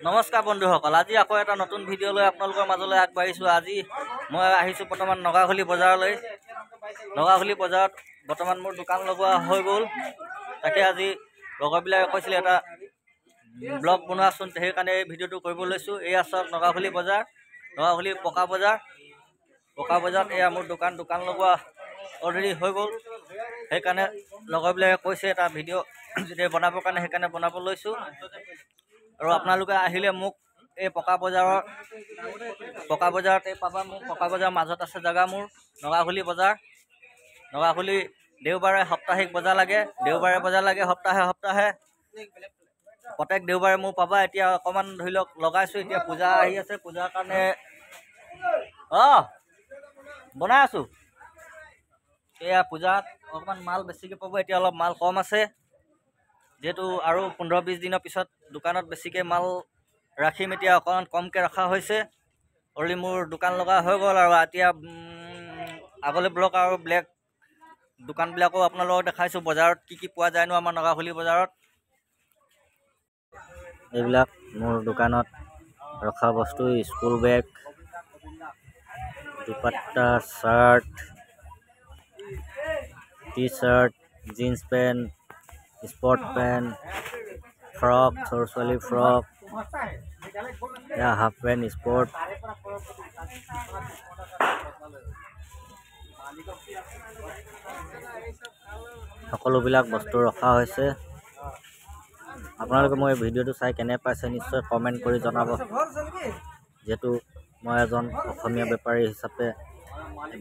নমস্কাৰ বন্ধুসকল, আজি আকৌ এটা নতুন ভিডিঅ' লৈ আপোনালোকৰ মাজলৈ আগবাঢ়িছোঁ। আজি মই আহিছোঁ বৰ্তমান নগাখুলি বজাৰলৈ। নগাখুলি বজাৰত বৰ্তমান মোৰ দোকান লগোৱা হৈ গ'ল। তাকে আজি লগৰবিলাকে কৈছিলে এটা ব্লগ বনোৱাচোন, সেইকাৰণে এই ভিডিঅ'টো কৰিব লৈছোঁ। এয়া চাওক নগাখুলি বজাৰ, নগাখুলি পকা বজাৰত এয়া মোৰ দোকান লগোৱা অলৰেডি হৈ গ'ল। সেইকাৰণে লগৰবিলাকে কৈছে এটা ভিডিঅ' যেতিয়া বনাবৰ কাৰণে, সেইকাৰণে বনাব লৈছোঁ। আৰু আপোনালোকে আহিলে মোক এই পকা বজাৰতে পাবা। মোক পকা বজাৰৰ মাজত আছে জেগা মোৰ নগাখুলি বজাৰ। নগাখুলি দেওবাৰে সাপ্তাহিক বজাৰ লাগে, সপ্তাহে প্ৰত্যেক দেওবাৰে মোৰ পাবা। এতিয়া অকণমান ধৰি লওক লগাইছোঁ, এতিয়া পূজা আহি আছে, পূজাৰ কাৰণে বনাই আছোঁ। এয়া পূজাত অকণমান মাল বেছিকৈ পাব, এতিয়া অলপ মাল কম আছে, যিহেতু আৰু 15-20 দিনৰ পিছত দোকানত বেছিকৈ মাল ৰাখিম। এতিয়া অকণমান কমকৈ ৰখা হৈছে। অলৰেডি মোৰ দোকান লগা হৈ গ'ল। আৰু এতিয়া আগলৈ ব্লক আৰু ব্লেক দোকানবিলাকো আপোনালোকক দেখাইছোঁ। বজাৰত কি পোৱা যায়নো আমাৰ নগাখুলি বজাৰত। এইবিলাক মোৰ দোকানত ৰখা বস্তু, school bag, dupatta, shirt, t-shirt, jeans pant, sport pant, frock, সৰু ছোৱালীৰ ফ্ৰক, এয়া হাফ পেণ্ট, স্পৰ্ট, সকলোবিলাক বস্তু ৰখা হৈছে। আপোনালোকে মোৰ এই ভিডিঅ'টো চাই কেনে পাইছে নিশ্চয় কমেণ্ট কৰি জনাব। যিহেতু মই এজন অসমীয়া বেপাৰী হিচাপে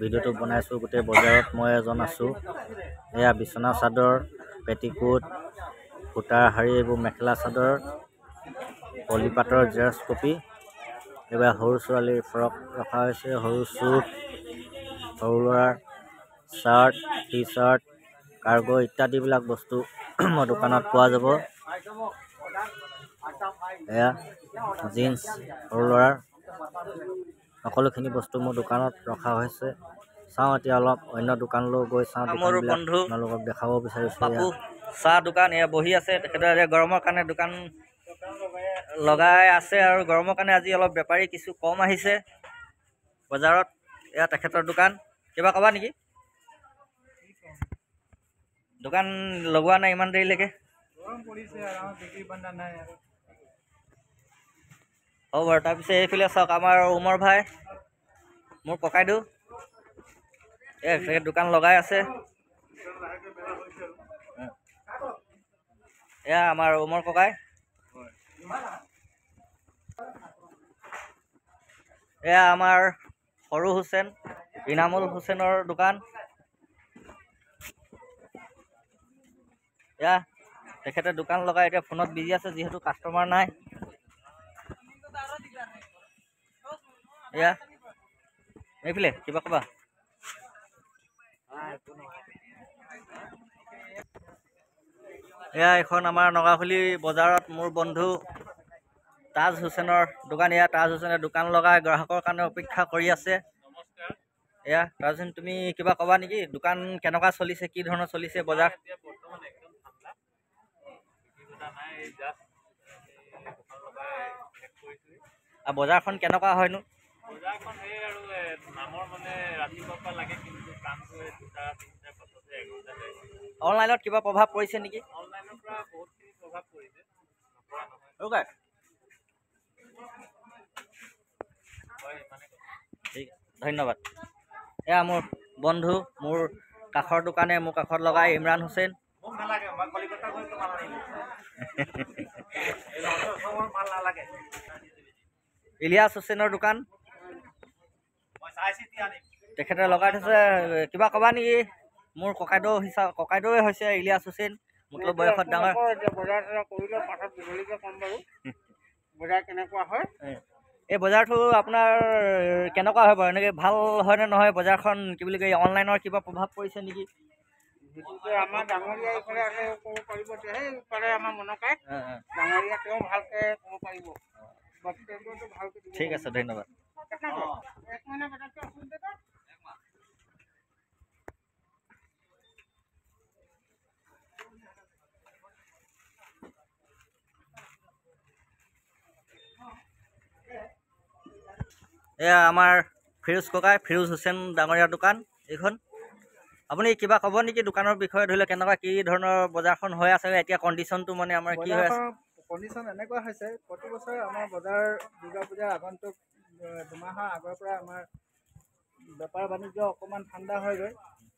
ভিডিঅ'টো বনাইছোঁ, গোটেই বজাৰত মই এজন আছোঁ। এয়া বিচনা চাদৰ, পেটিকোট, সূতাৰ শাৰী, এইবোৰ মেখেলা চাদৰ, পলিপাটৰ জেৰক্স কপি, এইবাৰ সৰু ছোৱালীৰ ফ্ৰক ৰখা হৈছে, সৰু চুট, সৰু ল'ৰাৰ চাৰ্ট, টি-চাৰ্ট, কাৰ্গো ইত্যাদিবিলাক বস্তু মোৰ দোকানত পোৱা যাব। এয়া জিন্স সৰু ল'ৰাৰ সকলোখিনি বস্তু মোৰ দোকানত ৰখা হৈছে। চাওঁ এতিয়া অলপ অন্য দোকানলৈ গৈ চাওঁ, দোকানবিলাক আপোনালোকক দেখাব বিচাৰিছোঁ। চাহ দোকান এয়া বহি আছে, তেখেতে গৰমৰ কাৰণে দোকান লগাই আছে, আৰু গৰমৰ কাৰণে আজি অলপ বেপাৰী কিছু কম আহিছে বজাৰত। এয়া তেখেতৰ দোকান। কিবা ক'বা নেকি? দোকান লগোৱা নাই ইমান দেৰিলৈকে? হ'ব বাৰু। তাৰপিছত এইফালে চাওক আমাৰ উমৰ ভাই, মোৰ ককাইদেউ, দোকান লগাই আছে। এয়া আমাৰ উমৰ ককাই। এয়া আমাৰ সৰু হুছেইন, ইনামুল হুছেইনৰ দোকান। এয়া তেখেতে দোকান লগাই এতিয়া ফোনত বিজি আছে, যিহেতু কাষ্টমাৰ নাই। এয়া এইফালে কিবা ক'বা? এয়া এখন আমাৰ নগাখুলি বজাৰত মোৰ বন্ধু তাজ হুছেইনৰ দোকান। এয়া তাজ হুছেইনে দোকান লগাই গ্ৰাহকৰ কাৰণে অপেক্ষা কৰি আছে। এয়া তাজ হুছেইন, তুমি কিবা ক'বা নেকি? দোকান কেনেকুৱা চলিছে, কি ধৰণৰ চলিছে বজাৰ? বজাৰখন কেনেকুৱা হয়নো? বজাৰখন সেই আৰু নামৰ মানে ৰাতিপুৱাৰ পৰা লাগে, কিন্তু কামটো 2-3 পাছতে এঘণ্টাতে। অনলাইনত কিবা প্ৰভাৱ পৰিছে নেকি? অনলাইনৰ পৰা বহুতখিনি প্ৰভাৱ পৰিছে, নপৰা নহয়। ঠিক, ধন্যবাদ। এয়া মোৰ বন্ধু, মোৰ কাষৰ দোকানে, মোৰ কাষত লগাই ইমৰান হুছেইন। ইলিয়াছ হুছেইনৰ দোকান, তেখেতে লগাই থৈছে। কিবা ক'বা নেকি? মোৰ ককাইদেউৱে হৈছে ইলিয়াছ হুছেইন, মোতকৈ বয়সত ডাঙৰ। এই বজাৰটো আপোনাৰ কেনেকুৱা হয় বাৰু? এনেকৈ ভাল হয়নে নহয় বজাৰখন? কি বুলি কয়, অনলাইনৰ কিবা প্ৰভাৱ পৰিছে নেকি? আমাৰ ডাঙৰীয়া এইফালে আছে, ক'ব পাৰিব। সেইফালে আমাৰ মনকাই ডাঙৰীয়া, তেওঁ ভালকৈ ক'ব পাৰিব। ঠিক আছে, ধন্যবাদ। এয়া আমাৰ ফিৰোজ ককাই, ফিৰোজ হুছেইন ডাঙৰীয়া দোকান এইখন। আপুনি কিবা ক'ব নেকি দোকানৰ বিষয়ে? ধৰি লওক কেনেকুৱা কি ধৰণৰ বজাৰখন হৈ আছে এতিয়া, কণ্ডিশ্যনটো মানে আমাৰ কি হৈ আছে? কণ্ডিশ্যন এনেকুৱা হৈছে, প্ৰতি বছৰে আমাৰ বজাৰ দুৰ্গা পূজাৰ আগন্তুক দুমাহৰ আগৰ পৰা আমাৰ বেপাৰ বাণিজ্য অকণমান ঠাণ্ডা হৈ গৈ,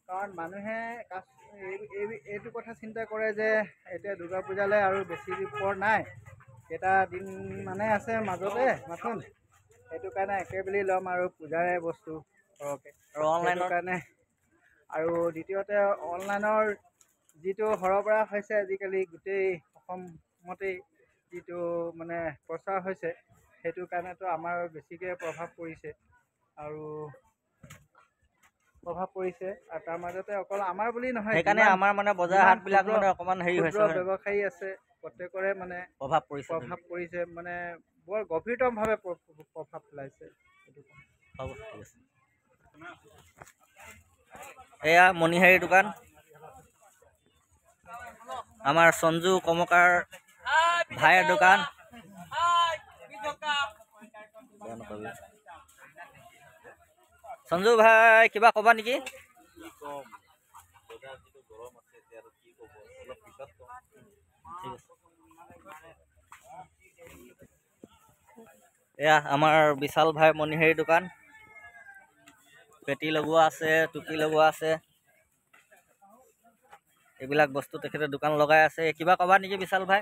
কাৰণ মানুহে এইটো কথা চিন্তা কৰে যে এতিয়া দুৰ্গা পূজালৈ আৰু বেছি পৰ নাই, কেইটা দিন মানে আছে মাজতে মাথোন, সেইটো কাৰণে একেবেলি ল'ম আৰু পূজাৰে বস্তু সৰহকৈ আৰু অনলাইনৰ কাৰণে। আৰু দ্বিতীয়তে অনলাইনৰ যিটো সৰবৰাহ হৈছে আজিকালি গোটেই অসমতেই যিটো মানে প্ৰচাৰ হৈছে, সেইটো কাৰণেতো আমাৰ বেছিকৈ প্ৰভাৱ পৰিছে। আৰু তাৰ মাজতে অকল আমাৰ বুলি নহয়, সেইকাৰণে আমাৰ মানে বজাৰ হাটবিলাক মানে অকণমান হেৰি হৈছে, ব্যৱসায়ী আছে প্ৰত্যেকৰে মানে প্ৰভাৱ পৰিছে, মানে বৰ গভীৰতমভাৱে প্ৰভাৱ পেলাইছে। হ'ব, ঠিক আছে। এয়া মণিহাৰী দোকান, আমাৰ সঞ্জু কমকাৰ ভাইৰ দোকান। সঞ্জু ভাই কিবা ক'বা নেকি? এয়া আমাৰ বিশাল ভাই মণিহাৰী দোকান, পেটি লগোৱা আছে, টুপি লগোৱা আছে, এইবিলাক বস্তু তেখেতে দোকান লগাই আছে। কিবা ক'বা নেকি বিশাল ভাই?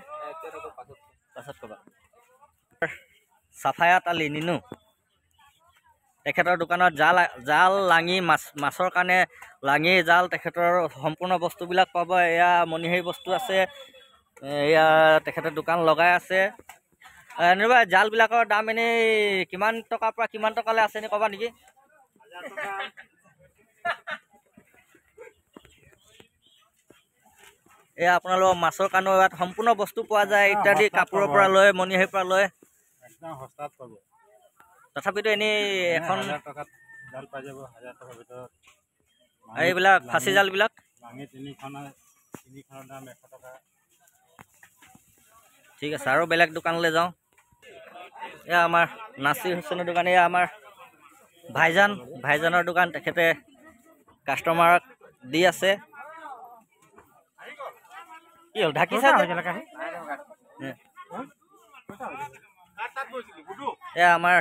পাছত ক'বা। চাফায়াত আলী নিনু, তেখেতৰ দোকানত জাল লাঙি মাছৰ কাৰণে লাঙি জাল তেখেতৰ সম্পূৰ্ণ বস্তুবিলাক পাব। এয়া মণিহাৰী বস্তু আছে, এয়া তেখেতে দোকান লগাই আছে। এনেবা জালবিলাকৰ দাম এনেই কিমান টকাৰ পৰা কিমান টকালৈ আছে নে ক'বা নেকি? এয়া আপোনালোকৰ মাছৰ কাৰণেও ইয়াত সম্পূৰ্ণ বস্তু পোৱা যায়, ইত্যাদি কাপোৰৰ পৰা লৈ মণিহাৰীৰ পৰা লৈ একদম সস্তাত পাব। তথাপিতো এনেই এখন জাল পাই যাব 1000 টকাৰ ভিতৰত। এইবিলাক ফাঁচি জালবিলাক লাঙি তিনিখনৰ দাম 100 টকা। ঠিক আছে, আৰু বেলেগ দোকানলৈ যাওঁ। এয়া আমাৰ নাছিৰ হুছেইনৰ দোকান, এয়া আমাৰ ভাইজানৰ দোকান, তেখেতে কাষ্টমাৰক দি আছে। কি হ'ল ঢাকিছা? এয়া আমাৰ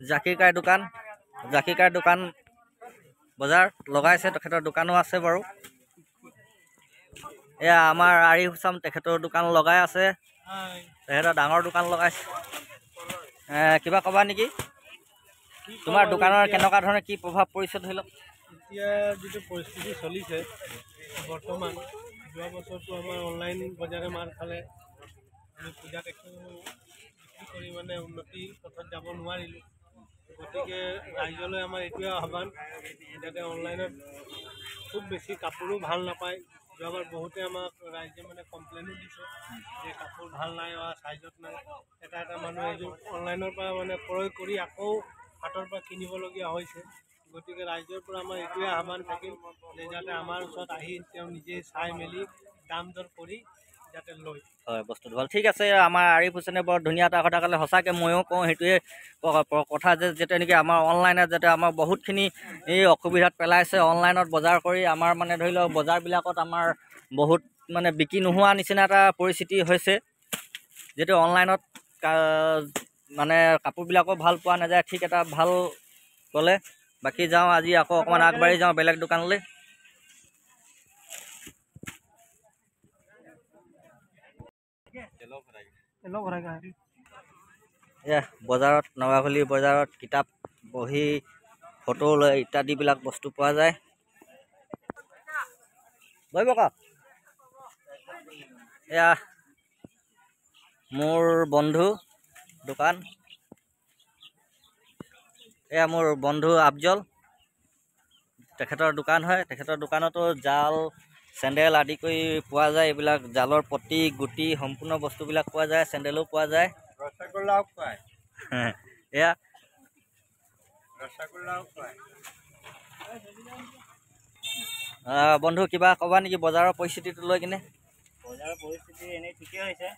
জাকিৰ কাৰ দোকান বজাৰ লগাইছে, তেখেতৰ দোকানো আছে বাৰু। এয়া আমাৰ আৰিফ হুছাম, তেখেতৰ দোকান লগাই আছে, তেখেতৰ ডাঙৰ দোকান লগাইছে। কিবা ক'বা নেকি? তোমাৰ দোকানৰ কেনেকুৱা ধৰণে কি প্ৰভাৱ পৰিছে ধৰি লওক? এতিয়া যিটো পৰিস্থিতি চলিছে বৰ্তমান, যোৱা বছৰটো আমাৰ অনলাইন বজাৰে মাৰ খালে, আমি পূজাত একো বিক্ৰী কৰি মানে উন্নতি পথত যাব নোৱাৰিলোঁ। গতিকে ৰাইজলৈ আমাৰ এইটোৱে আহ্বান, যাতে অনলাইনত খুব বেছি কাপোৰো ভাল নাপায়। যোৱাবাৰ বহুতে আমাক ৰাইজে মানে কমপ্লেইনো দিছে যে কাপোৰ ভাল নাই বা চাইজত নাই। এটা মানুহে এইযোৰ অনলাইনৰ পৰা মানে ক্ৰয় কৰি আকৌ হাতৰ পৰা কিনিবলগীয়া হৈছে। গতিকে ৰাইজৰ পৰা আমাৰ এইটোৱে আহ্বান থাকিল যে যাতে আমাৰ ওচৰত আহি তেওঁ নিজে চাই মেলি দাম দৰ কৰি যাতে লয়। হয়, বস্তুটো ভাল। ঠিক আছে, আমাৰ আৰিফ হুছেইনে বৰ ধুনীয়া এটা কথা ক'লে, সঁচাকৈ ময়ো কওঁ সেইটোৱে কথা যে যাতে নেকি আমাৰ অনলাইনত যাতে আমাৰ বহুতখিনি এই অসুবিধাত পেলাইছে। অনলাইনত বজাৰ কৰি আমাৰ মানে ধৰি লওক বজাৰবিলাকত আমাৰ বহুত মানে বিক্ৰী নোহোৱা নিচিনা এটা পৰিস্থিতি হৈছে, যিটো অনলাইনত মানে কাপোৰবিলাকো ভাল পোৱা নাযায়। ঠিক এটা ভাল ক'লে। বাকী যাওঁ, আজি আকৌ অকণমান আগবাঢ়ি যাওঁ বেলেগ দোকানলৈ। এয়া বজাৰত, নগাখুলি বজাৰত কিতাপ, বহি, ফটো লৈ ইত্যাদিবিলাক বস্তু পোৱা যায়। বহিব ক। এয়া মোৰ বন্ধু দোকান, এয়া মোৰ বন্ধু আফজল, তেখেতৰ দোকান হয়। তেখেতৰ দোকানতো জাল, চেণ্ডেল আদি কৰি পোৱা যায়। এইবিলাক জালৰ পটি, গুটি সম্পূৰ্ণ বস্তুবিলাক পোৱা যায়, চেণ্ডেলো পোৱা যায়। ৰসগোল্লাও পায়। এয়া ৰসগোল্লাও পায়। বন্ধু কিবা ক'বা নেকি বজাৰৰ পৰিস্থিতিটো লৈ কিনে? বজাৰৰ পৰিস্থিতি এনেই ঠিকেই হৈছে।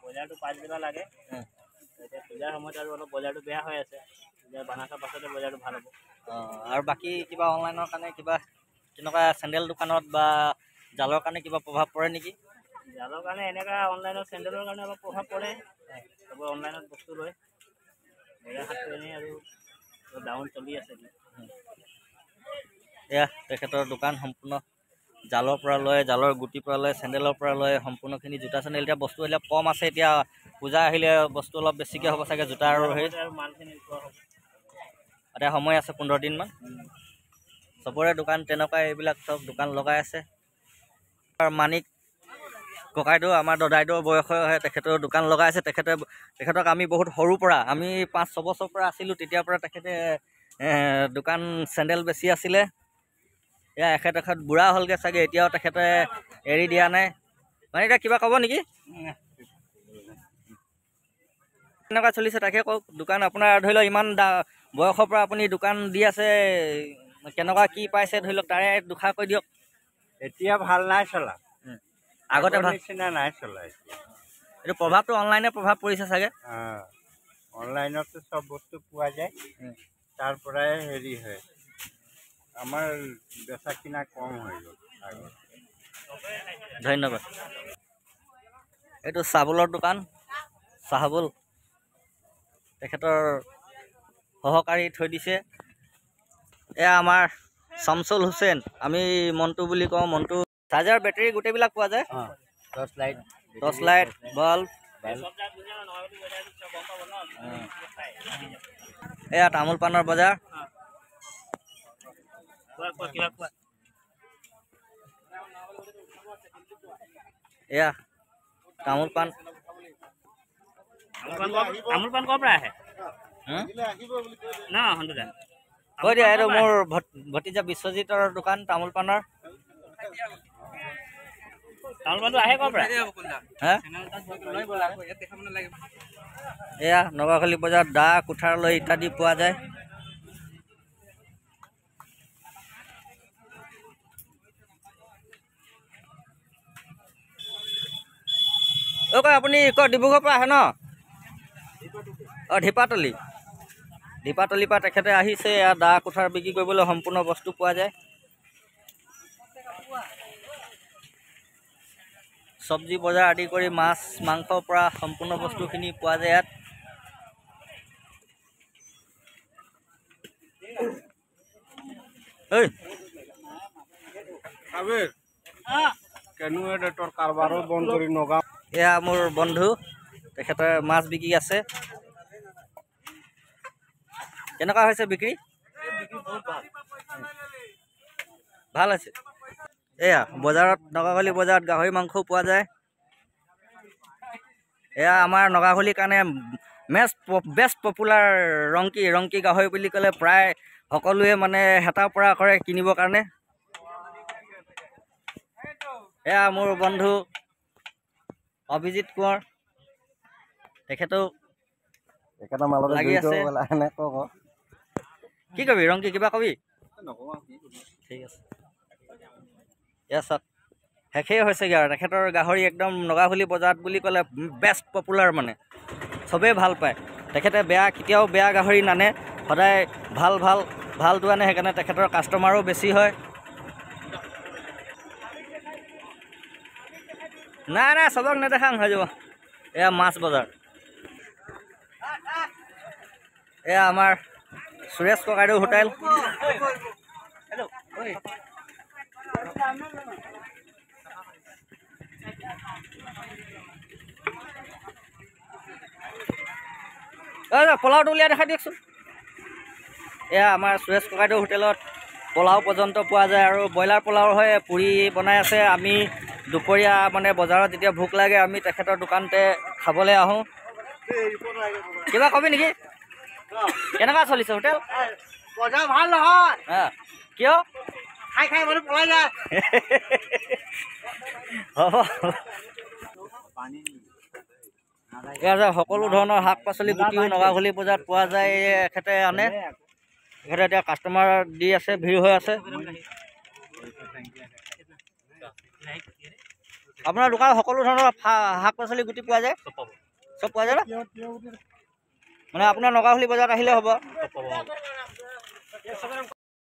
বজাৰটো পাছবেলা লাগে, এতিয়া পূজাৰ সময়ত আৰু অলপ বজাৰটো বেয়া হৈ আছে। এতিয়া বনাইছা পাছতে বজাৰটো ভাল হ'ব। আৰু বাকী কিবা অনলাইনৰ কাৰণে কিবা তেনেকুৱা চেণ্ডেল দোকানত বা জালৰ কাৰণে কিবা প্ৰভাৱ পৰে নেকি? জালৰ কাৰণে এনেকুৱা অনলাইনত চেণ্ডেলৰ কাৰণে অলপ প্ৰভাৱ পৰে। চবৰ অনলাইনত বস্তু লয়, বজাৰ হাটটো এনেই আৰু ডাউন চলি আছে। এয়া তেখেতৰ দোকান সম্পূৰ্ণ জালৰ পৰা লয়, জালৰ গুটিৰ পৰা লয়, চেণ্ডেলৰ পৰা লয়, সম্পূৰ্ণখিনি জোতা চেণ্ডেল। এতিয়া বস্তু অলপ কম আছে, এতিয়া পূজা আহিলে বস্তু অলপ বেছিকৈ হ'ব চাগে জোতা আৰু সেই মালখিনি উঠোৱা হ'ব। এতিয়া সময় আছে 15 দিনমান। চবৰে দোকান তেনেকুৱাই, এইবিলাক চব দোকান লগাই আছে। মানিক ককাইদেউ আমাৰ দদাইদেউৰ বয়সৰ হয়, তেখেতৰ দোকান লগাই আছে। তেখেতক আমি বহুত সৰুৰ পৰা, আমি 5-6 বছৰৰ পৰা আছিলোঁ, তেতিয়াৰ পৰা তেখেতে দোকান চেণ্ডেল বেছি আছিলে। এয়া এখেত বুঢ়া হ'লগৈ চাগে, এতিয়াও তেখেতে এৰি দিয়া নাই। মানে এতিয়া কিবা ক'ব নেকি? কেনেকুৱা চলিছে তাকে কওক। দোকান আপোনাৰ ধৰি লওক ইমান বয়সৰ পৰা আপুনি দোকান দি আছে, কেনেকুৱা কি পাইছে ধৰি লওক তাৰে দুষাৰ কৈ দিয়ক। এতিয়া ভাল নাই চলা, আগতে ভাল নিচিনা নাই চলা। এইটো প্ৰভাৱটো অনলাইনে প্ৰভাৱ পৰিছে চাগে। অনলাইনতো চব বস্তু পোৱা যায়, তাৰ পৰাই হেৰি হয়, আমাৰ বেচা কিনা কম হৈ গ'ল। ধন্যবাদ। এইটো চাবোলৰ দোকান, চাহাবুল তেখেতৰ সহকাৰী থৈ দিছে। এয়া আমাৰ শামছুল হুছেইন, আমি মণ্টু বুলি কওঁ। মণ্টু চাৰ্জাৰ, বেটেৰী গোটেইবিলাক পোৱা যায়। Torch light, bulb. এয়া তামোল পাণৰ বজাৰ। এয়া তামোল পাণ। তামোল পাণ ক'ৰ পৰা আহে? কৈ দিয়া, এইটো মোৰ ভতিজা বিশ্বজিতৰ দোকান তামোল পাণৰ। তামোল পাণটো আহে ক'ৰ পৰা? হা? এয়া নগাখালী বজাৰত দা, কুঠাৰ লৈ ইত্যাদি পোৱা যায়। কয় আপুনি ডিব্ৰুগড়ৰ পৰা আহে ন? ঢিপাতলিৰ পৰা তেখেতে আহিছে। এয়া দা কুঠাৰ বিক্ৰী কৰিবলৈ সম্পূৰ্ণ বস্তু পোৱা যায়। চব্জি বজাৰ আদি কৰি মাছ মাংসৰ পৰা সম্পূৰ্ণ বস্তুখিনি পোৱা যায় ইয়াত। তোৰ কাৰবাৰো বন্ধ কৰি নগাঁও। এয়া মোৰ বন্ধু, তেখেতে মাছ বিক্ৰী আছে। কেনেকুৱা হৈছে বিক্ৰী? ভাল হৈছে। এয়া বজাৰত, নগাখালী বজাৰত গাহৰি মাংসও পোৱা যায়। এয়া আমাৰ নগাখালীৰ কাৰণে বেষ্ট পপুলাৰ ৰংকি গাহৰি বুলি ক'লে প্ৰায় সকলোৱে মানে হেতা পৰা কৰে কিনিবৰ কাৰণে। এয়া মোৰ বন্ধু অভিজিত কোঁৱৰ, তেখেতেও লাগি আছে। কি কবি ৰংকি, কিবা কবি? ঠিক আছে। এয়া চাওক, শেষেই হৈছেগৈ আৰু তেখেতৰ গাহৰি একদম নগাখালী বজাৰত বুলি ক'লে বেষ্ট পপুলাৰ, মানে চবেই ভাল পায়। তেখেতে কেতিয়াও বেয়া গাহৰি নানে, সদায় ভালটো আনে, সেইকাৰণে তেখেতৰ কাষ্টমাৰো বেছি হয়। নাই চবক নেদেখাং হৈ যাব। এয়া মাছ বজাৰ। এয়া আমাৰ সুৰেশ ককাইদেউ হোটেল। পোলাওটো উলিয়াই দেখাই দিয়কচোন। এয়া আমাৰ সুৰেশ ককাইদেউ হোটেলত পোলাও পৰ্যন্ত পোৱা যায়, আৰু ব্ৰইলাৰ পোলাও হয়, পুৰি বনাই আছে। আমি দুপৰীয়া মানে বজাৰত যেতিয়া ভোক লাগে, আমি তেখেতৰ দোকানতে খাবলৈ আহোঁ। কিবা কবি নেকি? কেনেকুৱা চলিছে হোটেল? বজাৰ ভাল নহয়। কিয়? খাই মানুহ পলাই যায়। হ'ব। এয়া যে সকলো ধৰণৰ শাক পাচলি গুটিও নগাখালী বজাৰত পোৱা যায়, এখেতে আনে। এখেতে এতিয়া কাষ্টমাৰ দি আছে, ভিৰ হৈ আছে। আপোনাৰ দোকানত সকলো ধৰণৰ শাক পাচলি গুটি পোৱা যায়? চব পোৱা যায় ন? মানে আপোনাৰ নগাখালী বজাৰত আহিলে হ'ব। অঁ